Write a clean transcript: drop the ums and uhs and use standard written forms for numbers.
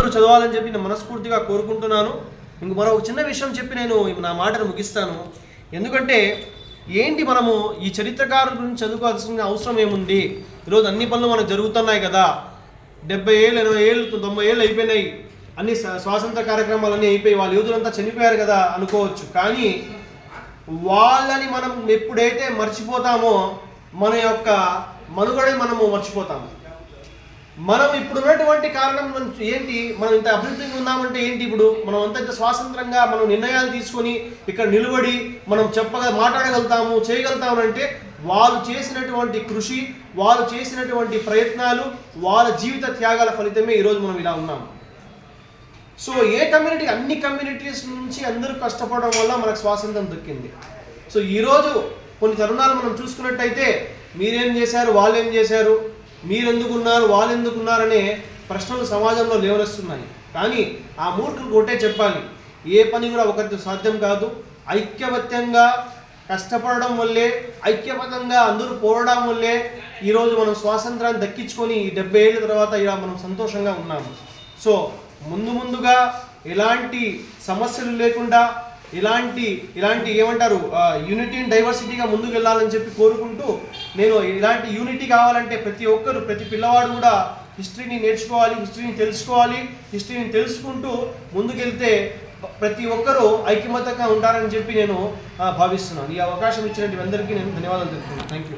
అందరూ చదవాలని చెప్పి నేను మనస్ఫూర్తిగా కోరుకుంటున్నాను. ఇంక మరొక చిన్న విషయం చెప్పి నేను నా మాటను ముగిస్తాను. ఎందుకంటే ఏంటి మనము ఈ చరిత్రకారుల గురించి చదువుకోవాల్సిన అవసరం ఏముంది? ఈరోజు అన్ని పనులు మనకు జరుగుతున్నాయి కదా, 70 ఏళ్ళు 80 ఏళ్ళు 90 ఏళ్ళు అయిపోయినాయి, అన్ని స్వాతంత్ర కార్యక్రమాలన్నీ అయిపోయి వాళ్ళ యోధులంతా చనిపోయారు కదా అనుకోవచ్చు. కానీ వాళ్ళని మనం ఎప్పుడైతే మర్చిపోతామో మన యొక్క మనుగడే మనము మర్చిపోతాము. మనం ఇప్పుడు ఉన్నటువంటి కారణం ఏంటి? మనం ఇంత అభివృద్ధిగా ఉన్నామంటే ఏంటి? ఇప్పుడు మనం అంత స్వాతంత్రంగా మనం నిర్ణయాలు తీసుకొని ఇక్కడ నిలబడి మనం మాట్లాడగలుగుతాము, చేయగలుగుతాము అంటే వాళ్ళు చేసినటువంటి కృషి, వాళ్ళు చేసినటువంటి ప్రయత్నాలు, వాళ్ళ జీవిత త్యాగాల ఫలితమే ఈరోజు మనం ఇలా ఉన్నాము. సో అన్ని కమ్యూనిటీస్ నుంచి అందరూ కష్టపడడం వల్ల మనకు స్వాతంత్రం దక్కింది. సో ఈరోజు కొన్ని తరుణాలు మనం చూసుకున్నట్టయితే మీరేం చేశారు, వాళ్ళు ఏం చేశారు, మీరెందుకున్నారు, వాళ్ళు ఎందుకున్నారనే ప్రశ్నలు సమాజంలో లేవనొస్తున్నాయి. కానీ ఆ మూర్ఖులకు ఒకటే చెప్పాలి, ఏ పని కూడా ఒకరితో సాధ్యం కాదు. ఐక్యమత్యంగా కష్టపడడం వల్లే, ఐక్యమతంగా అందరూ పోవడం వల్లే ఈరోజు మనం స్వాతంత్రాన్ని దక్కించుకొని 70 ఏళ్ళ తర్వాత ఇలా మనం సంతోషంగా ఉన్నాము. సో ముందుగా ఎలాంటి సమస్యలు లేకుండా ఇలాంటి ఏమంటారు యూనిటీ అండ్ డైవర్సిటీగా ముందుకు వెళ్ళాలని చెప్పి కోరుకుంటూ, నేను ఇలాంటి యూనిటీ కావాలంటే ప్రతి పిల్లవాడు కూడా హిస్టరీని నేర్చుకోవాలి, హిస్టరీని తెలుసుకోవాలి. హిస్టరీని తెలుసుకుంటూ ముందుకెళ్తే ప్రతి ఒక్కరూ ఐక్యమత్యంగా ఉంటారని చెప్పి నేను భావిస్తున్నాను. ఈ అవకాశం ఇచ్చినటువంటి అందరికీ నేను ధన్యవాదాలు తెలుపుతున్నాను. Thank you.